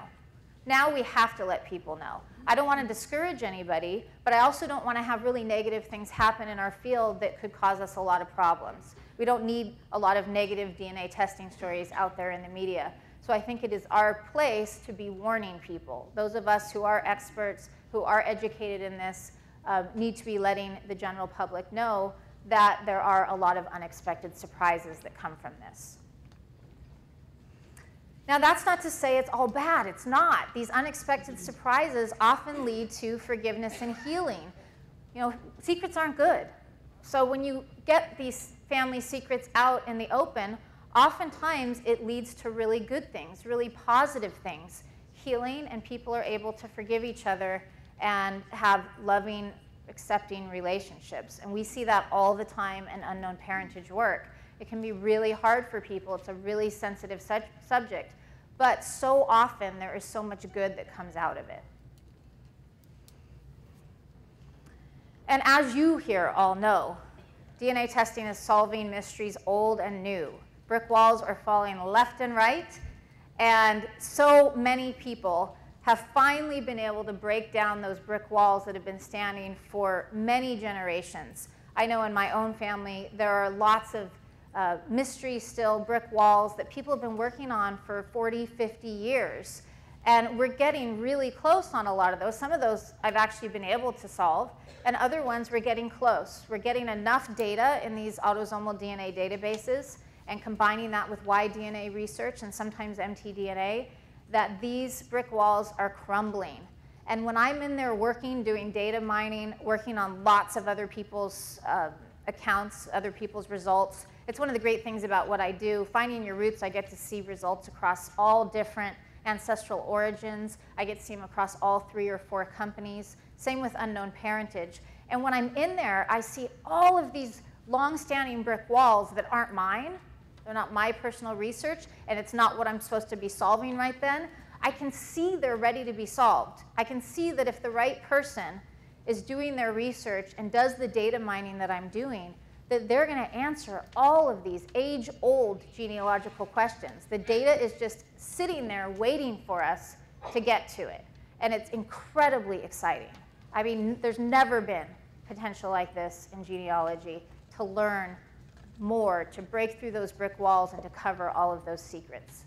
Now we have to let people know. I don't want to discourage anybody, but I also don't want to have really negative things happen in our field that could cause us a lot of problems. We don't need a lot of negative DNA testing stories out there in the media. So I think it is our place to be warning people. Those of us who are experts, who are educated in this, need to be letting the general public know that there are a lot of unexpected surprises that come from this. Now, that's not to say it's all bad. It's not. These unexpected surprises often lead to forgiveness and healing. You know, secrets aren't good. So when you get these family secrets out in the open, oftentimes it leads to really good things, really positive things, healing, and people are able to forgive each other and have loving, accepting relationships. And we see that all the time in unknown parentage work. It can be really hard for people. It's a really sensitive subject. But so often there is so much good that comes out of it. And as you here all know, DNA testing is solving mysteries old and new. Brick walls are falling left and right. And so many people have finally been able to break down those brick walls that have been standing for many generations. I know in my own family there are lots of mystery still, brick walls that people have been working on for 40, 50 years. And we're getting really close on a lot of those. Some of those I've actually been able to solve, and other ones we're getting close. We're getting enough data in these autosomal DNA databases, and combining that with Y-DNA research and sometimes mtDNA, that these brick walls are crumbling. And when I'm in there working, doing data mining, working on lots of other people's accounts, other people's results, it's one of the great things about what I do. Finding your roots, I get to see results across all different ancestral origins. I get to see them across all 3 or 4 companies. Same with unknown parentage. And when I'm in there, I see all of these long-standing brick walls that aren't mine. They're not my personal research, and it's not what I'm supposed to be solving right then. I can see they're ready to be solved. I can see that if the right person is doing their research and does the data mining that I'm doing, that they're going to answer all of these age-old genealogical questions. The data is just sitting there waiting for us to get to it. And it's incredibly exciting. I mean, there's never been potential like this in genealogy to learn more, to break through those brick walls and to cover all of those secrets.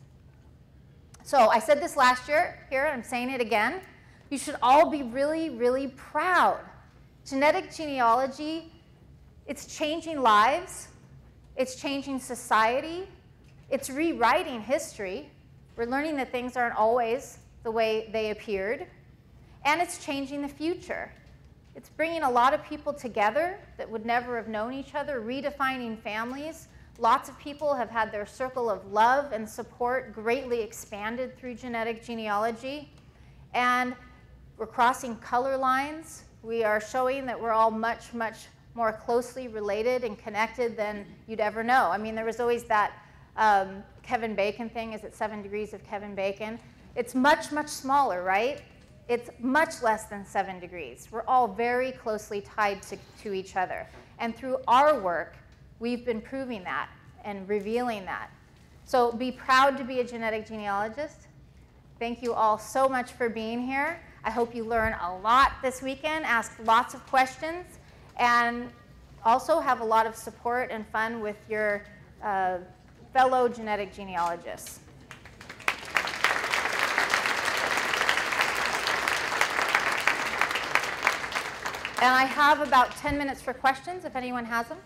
So I said this last year here, and I'm saying it again. You should all be really, really proud. Genetic genealogy, it's changing lives. It's changing society. It's rewriting history. We're learning that things aren't always the way they appeared. And it's changing the future. It's bringing a lot of people together that would never have known each other, redefining families. Lots of people have had their circle of love and support greatly expanded through genetic genealogy. And we're crossing color lines. We are showing that we're all much, much more closely related and connected than you'd ever know. I mean, there was always that Kevin Bacon thing. Is it 7 degrees of Kevin Bacon? It's much, much smaller, right? It's much less than 7 degrees. We're all very closely tied to each other. And through our work, we've been proving that and revealing that. So be proud to be a genetic genealogist. Thank you all so much for being here. I hope you learn a lot this weekend, ask lots of questions, and also have a lot of support and fun with your fellow genetic genealogists. And I have about 10 minutes for questions, if anyone has them.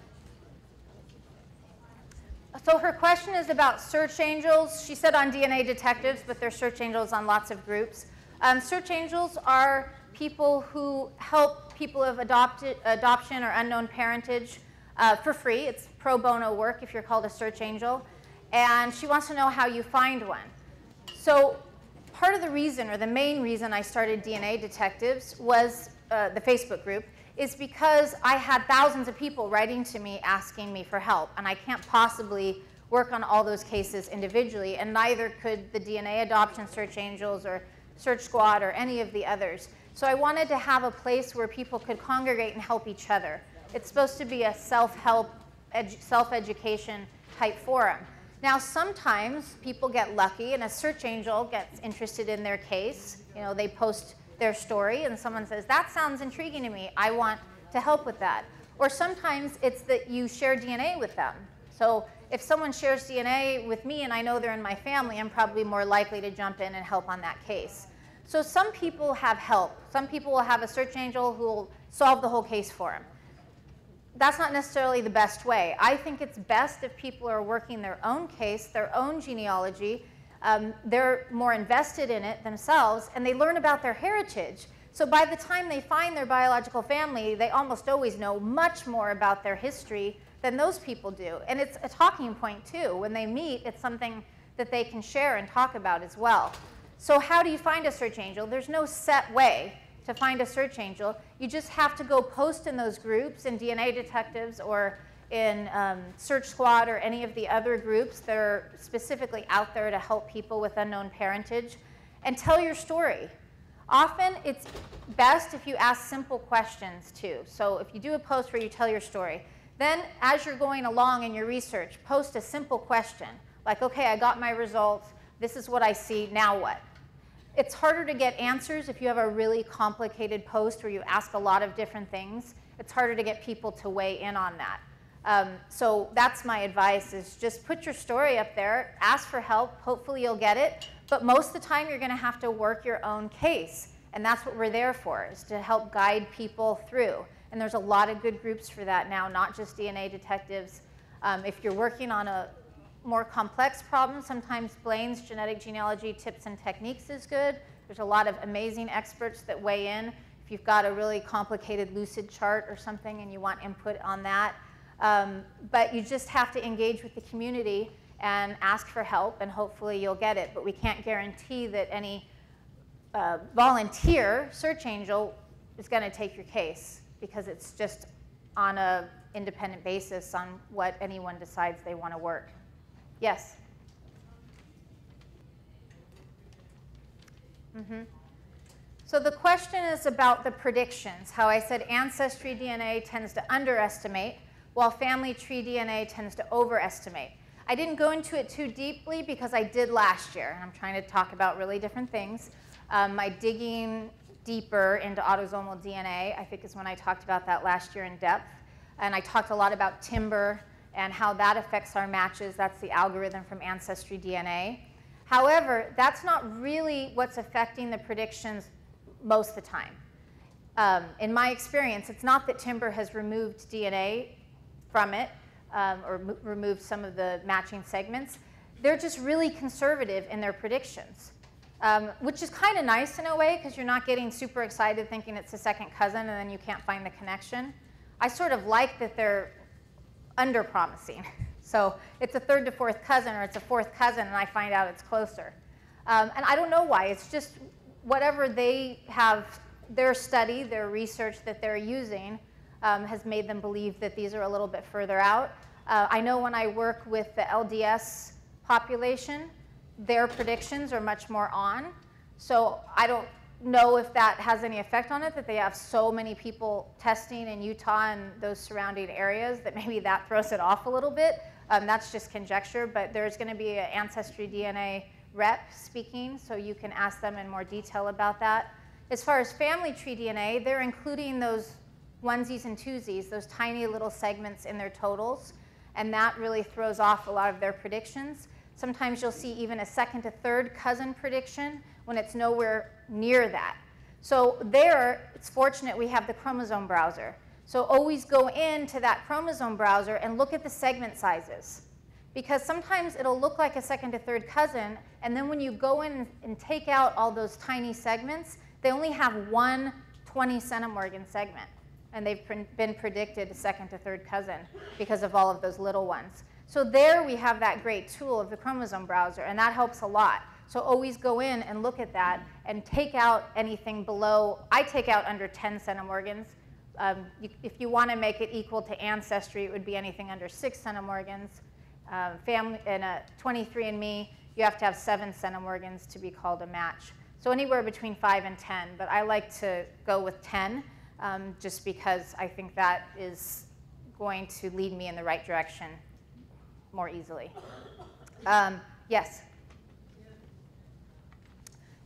So her question is about search angels. She said on DNA detectives, but they're search angels on lots of groups. Search angels are people who help people of adoption or unknown parentage for free. It's pro bono work if you're called a search angel. And she wants to know how you find one. So part of the reason, or the main reason I started DNA detectives was the Facebook group, is because I had thousands of people writing to me asking me for help, and I can't possibly work on all those cases individually, and neither could the DNA adoption search angels or Search Squad or any of the others. So I wanted to have a place where people could congregate and help each other. It's supposed to be a self-help, self-education type forum. Now sometimes people get lucky and a search angel gets interested in their case. You know, they post their story and someone says, that sounds intriguing to me, I want to help with that. Or sometimes it's that you share DNA with them. So if someone shares DNA with me and I know they're in my family, I'm probably more likely to jump in and help on that case. So some people have help. Some people will have a search angel who will solve the whole case for them. That's not necessarily the best way. I think it's best if people are working their own case, their own genealogy. They're more invested in it themselves, and they learn about their heritage. So by the time they find their biological family, they almost always know much more about their history than those people do. And it's a talking point, too. When they meet, it's something that they can share and talk about as well. So how do you find a search angel? There's no set way to find a search angel. You just have to go post in those groups, in DNA detectives or in Search Squad or any of the other groups that are specifically out there to help people with unknown parentage, and tell your story. Often it's best if you ask simple questions too. So if you do a post where you tell your story, then as you're going along in your research, post a simple question like, okay, I got my results, this is what I see, now what? It's harder to get answers if you have a really complicated post where you ask a lot of different things. It's harder to get people to weigh in on that. So that's my advice, is just put your story up there, ask for help, hopefully you'll get it, but most of the time you're going to have to work your own case, and that's what we're there for, is to help guide people through. And there's a lot of good groups for that now, not just DNA detectives. If you're working on a more complex problems, sometimes Blaine's genetic genealogy tips and techniques is good. There's a lot of amazing experts that weigh in. If you've got a really complicated lucid chart or something and you want input on that. But you just have to engage with the community and ask for help, and hopefully you'll get it. But we can't guarantee that any volunteer search angel is going to take your case, because it's just on an independent basis on what anyone decides they want to work. Yes? So the question is about the predictions, how I said ancestry DNA tends to underestimate, while family tree DNA tends to overestimate. I didn't go into it too deeply because I did last year, and I'm trying to talk about really different things. My digging deeper into autosomal DNA, I think, is when I talked about that last year in depth. And I talked a lot about timber and how that affects our matches. That's the algorithm from Ancestry DNA. However, that's not really what's affecting the predictions most of the time. In my experience, it's not that timber has removed DNA from it or removed some of the matching segments. They're just really conservative in their predictions. Which is kind of nice in a way, because you're not getting super excited thinking it's a second cousin and then you can't find the connection. I sort of like that they're under-promising. So it's a third to fourth cousin, or it's a fourth cousin, and I find out it's closer. And I don't know why. It's just whatever they have, their study, their research that they're using has made them believe that these are a little bit further out. I know when I work with the LDS population, their predictions are much more on. So I don't know if that has any effect on it, that they have so many people testing in Utah and those surrounding areas that maybe that throws it off a little bit. That's just conjecture, but there's going to be an Ancestry DNA rep speaking, so you can ask them in more detail about that. As far as family tree DNA, they're including those onesies and twosies, those tiny little segments in their totals, and that really throws off a lot of their predictions. Sometimes you'll see even a second to third cousin prediction when it's nowhere near that. So there, it's fortunate we have the chromosome browser. So always go into that chromosome browser and look at the segment sizes. Because sometimes it'll look like a second to third cousin, and then when you go in and take out all those tiny segments, they only have one 20 centimorgan segment. And they've been predicted a second to third cousin because of all of those little ones. So there we have that great tool of the chromosome browser, and that helps a lot. So always go in and look at that and take out anything below. I take out under 10 centimorgans. If you want to make it equal to Ancestry, it would be anything under 6 centimorgans. Family in a 23andMe, you have to have 7 centimorgans to be called a match. So anywhere between 5 and 10, but I like to go with 10 just because I think that is going to lead me in the right direction more easily. Yes?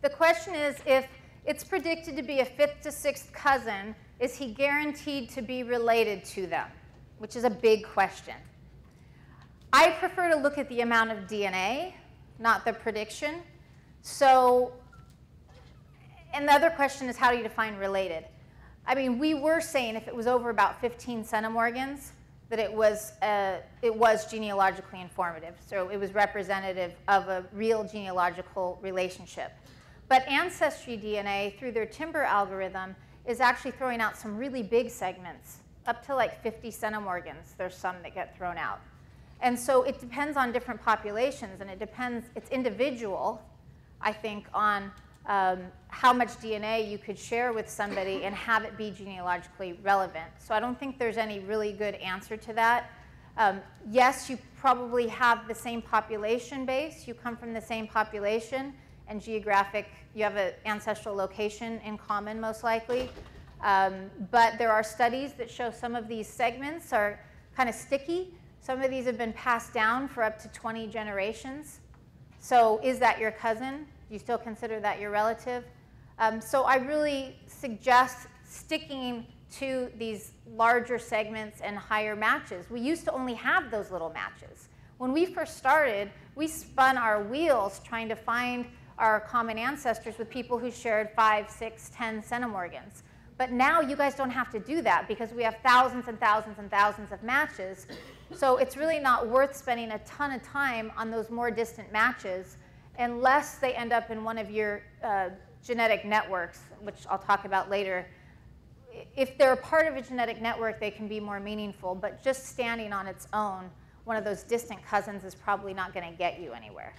The question is, if it's predicted to be a 5th to 6th cousin, is he guaranteed to be related to them? Which is a big question. I prefer to look at the amount of DNA, not the prediction. So, and the other question is, how do you define related? I mean, we were saying if it was over about 15 centimorgans, that it was genealogically informative. So it was representative of a real genealogical relationship. But Ancestry DNA, through their timber algorithm, is actually throwing out some really big segments, up to like 50 centimorgans. There's some that get thrown out. And so it depends on different populations, and it depends, it's individual, I think, on how much DNA you could share with somebody and have it be genealogically relevant. So I don't think there's any really good answer to that. Yes, you probably have the same population base. You come from the same population and geographic, you have an ancestral location in common, most likely. But there are studies that show some of these segments are kind of sticky. Some of these have been passed down for up to 20 generations. So is that your cousin? Do you still consider that your relative? So I really suggest sticking to these larger segments and higher matches. We used to only have those little matches. When we first started, we spun our wheels trying to find our common ancestors with people who shared 5, 6, 10 centimorgans. But now you guys don't have to do that because we have thousands and thousands and thousands of matches. So it's really not worth spending a ton of time on those more distant matches unless they end up in one of your genetic networks, which I'll talk about later. If they're a part of a genetic network, they can be more meaningful. But just standing on its own, one of those distant cousins is probably not going to get you anywhere.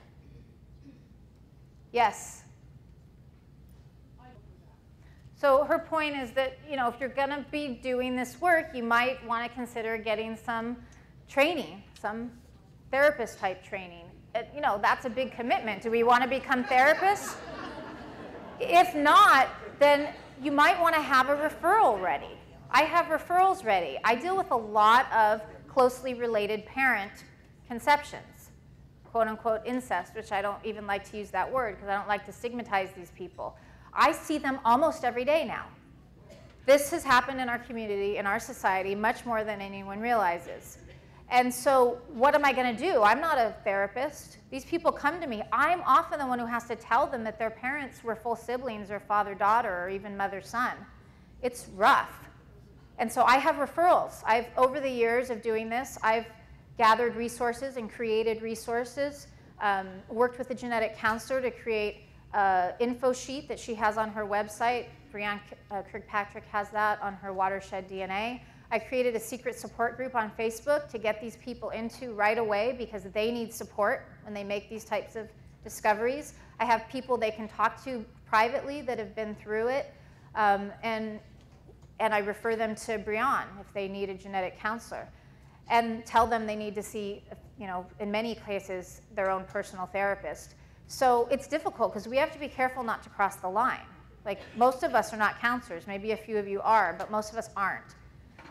Yes? So her point is that, you know, if you're going to be doing this work, you might want to consider getting some training, some therapist-type training. You know, that's a big commitment. Do we want to become therapists? If not, then you might want to have a referral ready. I have referrals ready. I deal with a lot of closely related parent conceptions, quote-unquote incest, which I don't even like to use that word because I don't like to stigmatize these people. I see them almost every day now. This has happened in our community, in our society, much more than anyone realizes. And so what am I going to do? I'm not a therapist. These people come to me. I'm often the one who has to tell them that their parents were full siblings or father-daughter or even mother-son. It's rough. And so I have referrals. Over the years of doing this, I've gathered resources and created resources, worked with a genetic counselor to create an info sheet that she has on her website. Brianne Kirkpatrick has that on her Watershed DNA. I created a secret support group on Facebook to get these people into right away because they need support when they make these types of discoveries. I have people they can talk to privately that have been through it, and I refer them to Brianne if they need a genetic counselor, and tell them they need to see, you know, in many cases, their own personal therapist. So it's difficult because we have to be careful not to cross the line. Like, most of us are not counselors. Maybe a few of you are, but most of us aren't.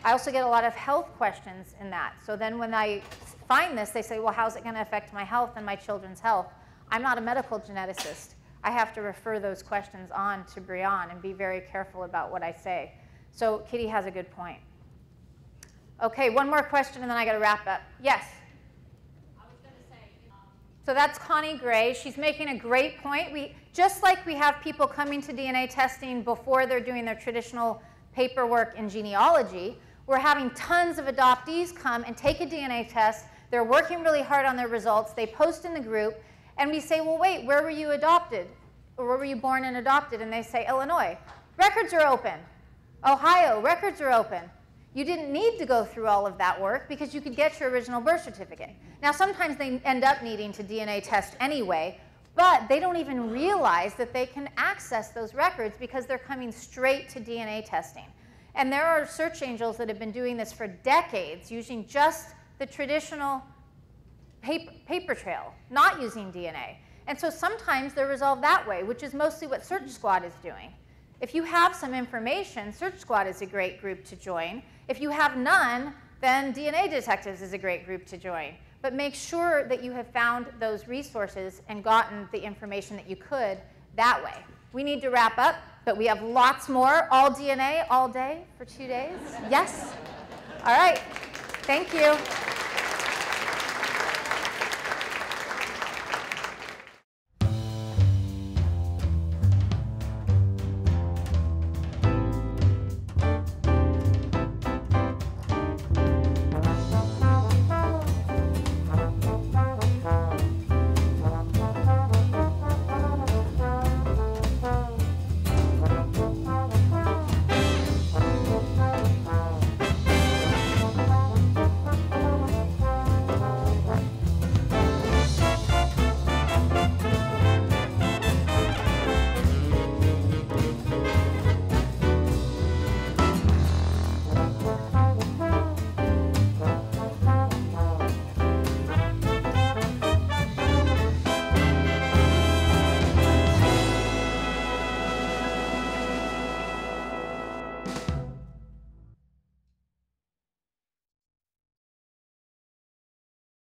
I also get a lot of health questions in that. So then when I find this, they say, well, how's it going to affect my health and my children's health? I'm not a medical geneticist. I have to refer those questions on to Brianne and be very careful about what I say. So Kitty has a good point. Okay, one more question, and then I got to wrap up. Yes? I was going to say... So that's Connie Gray. She's making a great point. Just like we have people coming to DNA testing before they're doing their traditional paperwork in genealogy, we're having tons of adoptees come and take a DNA test. They're working really hard on their results. They post in the group, and we say, well, wait, where were you adopted? Or where were you born and adopted? And they say, Illinois. Records are open. Ohio, records are open. You didn't need to go through all of that work because you could get your original birth certificate. Now, sometimes they end up needing to DNA test anyway, but they don't even realize that they can access those records because they're coming straight to DNA testing. And there are search angels that have been doing this for decades, using just the traditional paper trail, not using DNA. And so sometimes they're resolved that way, which is mostly what Search Squad is doing. If you have some information, Search Squad is a great group to join. If you have none, then DNA Detectives is a great group to join. But make sure that you have found those resources and gotten the information that you could that way. We need to wrap up, but we have lots more. All DNA, all day for 2 days. Yes? All right. Thank you.